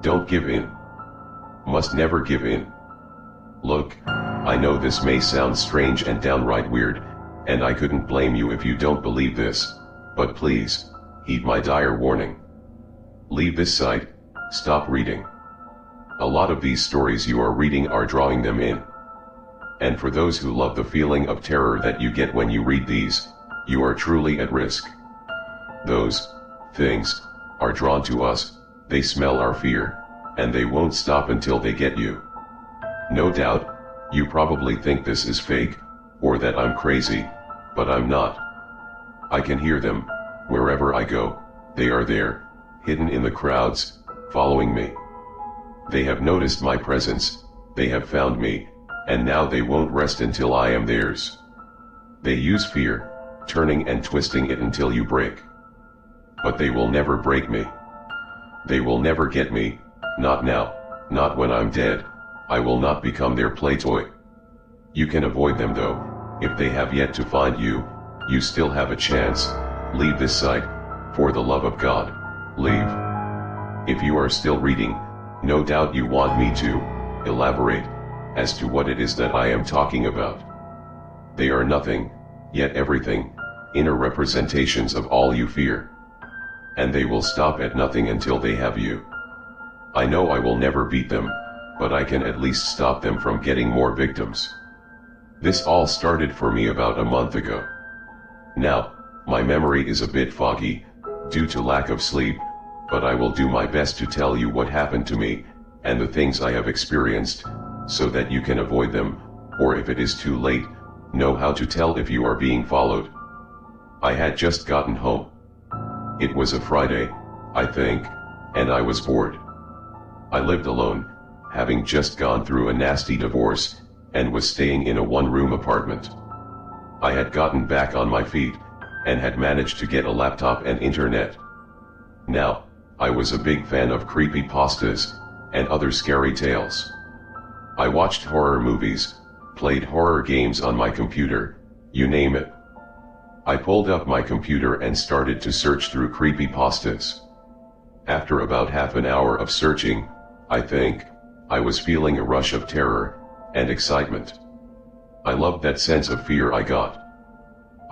Don't give in. Must never give in. Look, I know this may sound strange and downright weird, and I couldn't blame you if you don't believe this, but please, heed my dire warning. Leave this site, stop reading. A lot of these stories you are reading are drawing them in. And for those who love the feeling of terror that you get when you read these, you are truly at risk. Those things are drawn to us, they smell our fear, and they won't stop until they get you. No doubt, you probably think this is fake, or that I'm crazy, but I'm not. I can hear them, wherever I go, they are there, hidden in the crowds, following me. They have noticed my presence, they have found me, and now they won't rest until I am theirs. They use fear, turning and twisting it until you break. But they will never break me. They will never get me, not now, not when I'm dead. I will not become their play toy. You can avoid them though, if they have yet to find you, you still have a chance. Leave this site, for the love of God, leave. If you are still reading, no doubt you want me to elaborate as to what it is that I am talking about. They are nothing, yet everything, inner representations of all you fear. And they will stop at nothing until they have you. I know I will never beat them, but I can at least stop them from getting more victims. This all started for me about a month ago. Now, my memory is a bit foggy, due to lack of sleep, but I will do my best to tell you what happened to me, and the things I have experienced, so that you can avoid them, or if it is too late, know how to tell if you are being followed. I had just gotten home. It was a Friday, I think, and I was bored. I lived alone, having just gone through a nasty divorce, and was staying in a one-room apartment. I had gotten back on my feet, and had managed to get a laptop and internet. Now, I was a big fan of creepypastas, and other scary tales. I watched horror movies, played horror games on my computer, you name it. I pulled up my computer and started to search through creepypastas. After about half an hour of searching, I think, I was feeling a rush of terror and excitement. I loved that sense of fear I got.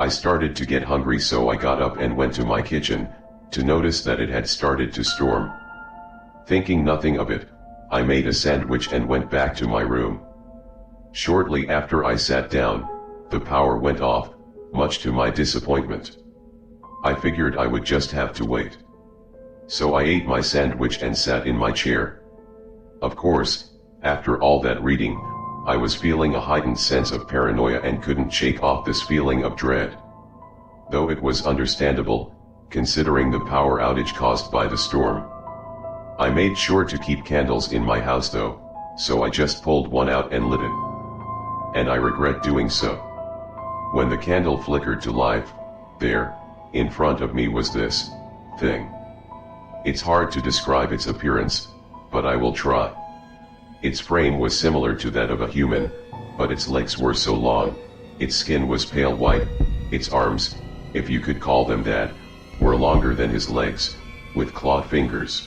I started to get hungry, so I got up and went to my kitchen, to notice that it had started to storm. Thinking nothing of it, I made a sandwich and went back to my room. Shortly after I sat down, the power went off, much to my disappointment. I figured I would just have to wait. So I ate my sandwich and sat in my chair. Of course, after all that reading, I was feeling a heightened sense of paranoia and couldn't shake off this feeling of dread. Though it was understandable, considering the power outage caused by the storm. I made sure to keep candles in my house though, so I just pulled one out and lit it. And I regret doing so. When the candle flickered to life, there, in front of me was this thing. It's hard to describe its appearance, but I will try. Its frame was similar to that of a human, but its legs were so long, its skin was pale white, its arms, if you could call them that, were longer than his legs, with clawed fingers.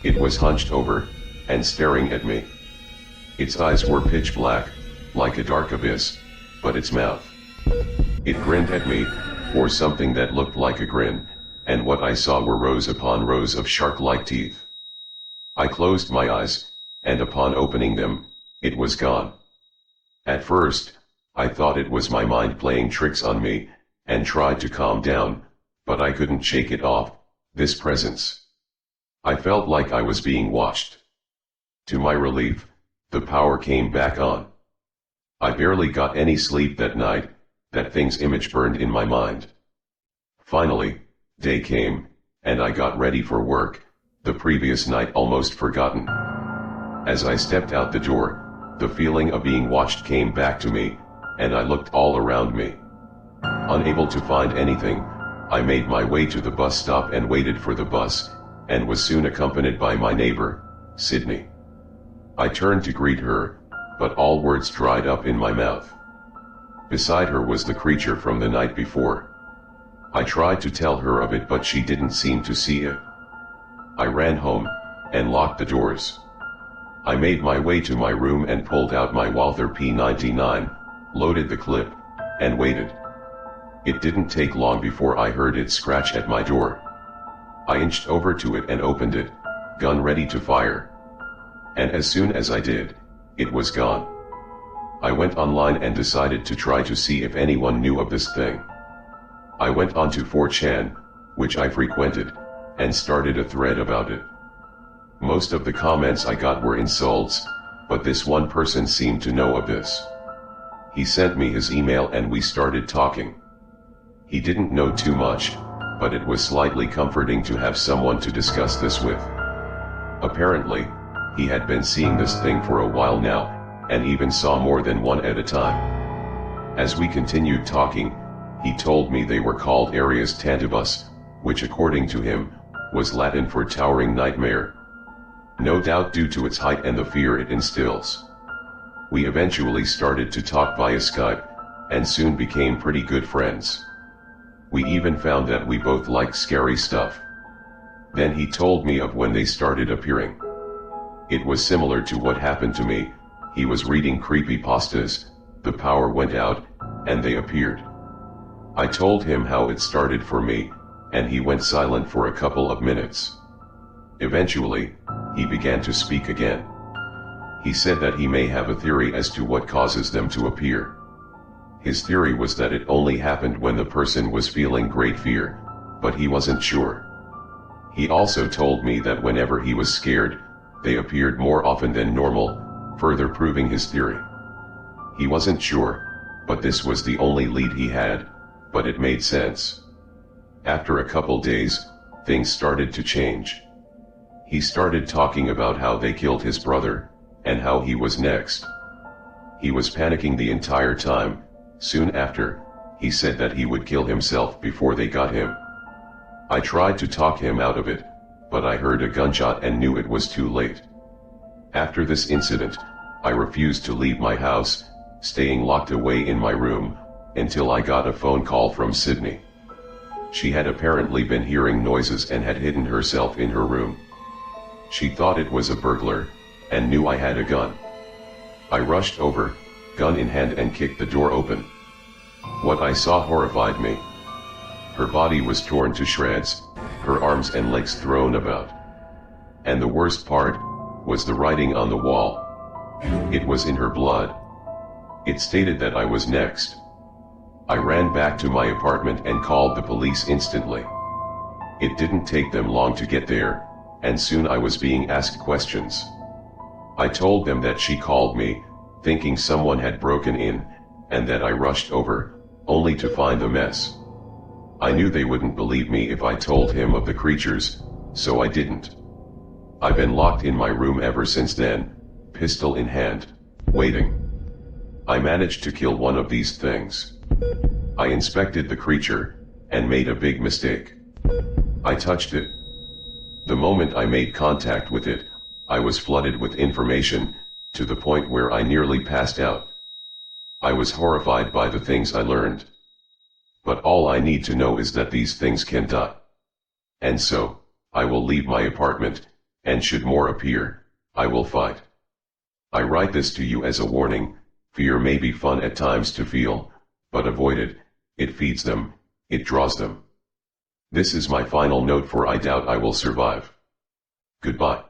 It was hunched over, and staring at me. Its eyes were pitch black, like a dark abyss, but its mouth. It grinned at me, or something that looked like a grin, and what I saw were rows upon rows of shark-like teeth. I closed my eyes, and upon opening them, it was gone. At first, I thought it was my mind playing tricks on me, and tried to calm down, but I couldn't shake it off, this presence. I felt like I was being watched. To my relief, the power came back on. I barely got any sleep that night, that thing's image burned in my mind. Finally, day came, and I got ready for work, the previous night almost forgotten. As I stepped out the door, the feeling of being watched came back to me, and I looked all around me. Unable to find anything, I made my way to the bus stop and waited for the bus, and was soon accompanied by my neighbor, Sydney. I turned to greet her, but all words dried up in my mouth. Beside her was the creature from the night before. I tried to tell her of it, but she didn't seem to see it. I ran home, and locked the doors. I made my way to my room and pulled out my Walther P99, loaded the clip, and waited. It didn't take long before I heard it scratch at my door. I inched over to it and opened it, gun ready to fire. And as soon as I did, it was gone. I went online and decided to try to see if anyone knew of this thing. I went onto 4chan, which I frequented, and started a thread about it. Most of the comments I got were insults, but this one person seemed to know of this. He sent me his email and we started talking. He didn't know too much, but it was slightly comforting to have someone to discuss this with. Apparently, he had been seeing this thing for a while now, and even saw more than one at a time. As we continued talking, he told me they were called Aerias Tantibus, which according to him, was Latin for towering nightmare. No doubt due to its height and the fear it instills. We eventually started to talk via Skype, and soon became pretty good friends. We even found that we both liked scary stuff. Then he told me of when they started appearing. It was similar to what happened to me. He was reading creepypastas, the power went out, and they appeared. I told him how it started for me, and he went silent for a couple of minutes. Eventually, he began to speak again. He said that he may have a theory as to what causes them to appear. His theory was that it only happened when the person was feeling great fear, but he wasn't sure. He also told me that whenever he was scared, they appeared more often than normal, further proving his theory. He wasn't sure, but this was the only lead he had, but it made sense. After a couple days, things started to change. He started talking about how they killed his brother, and how he was next. He was panicking the entire time. Soon after, he said that he would kill himself before they got him. I tried to talk him out of it, but I heard a gunshot and knew it was too late. After this incident, I refused to leave my house, staying locked away in my room, until I got a phone call from Sydney. She had apparently been hearing noises and had hidden herself in her room. She thought it was a burglar, and knew I had a gun. I rushed over, gun in hand, and kicked the door open. What I saw horrified me. Her body was torn to shreds, her arms and legs thrown about. And the worst part, was the writing on the wall. It was in her blood. It stated that I was next. I ran back to my apartment and called the police instantly. It didn't take them long to get there, and soon I was being asked questions. I told them that she called me, thinking someone had broken in, and that I rushed over, only to find the mess. I knew they wouldn't believe me if I told him of the creatures, so I didn't. I've been locked in my room ever since then, pistol in hand, waiting. I managed to kill one of these things. I inspected the creature, and made a big mistake. I touched it. The moment I made contact with it, I was flooded with information, to the point where I nearly passed out. I was horrified by the things I learned. But all I need to know is that these things can die. And so, I will leave my apartment, and should more appear, I will fight. I write this to you as a warning. Fear may be fun at times to feel, but avoid it. It feeds them, it draws them. This is my final note, for I doubt I will survive. Goodbye.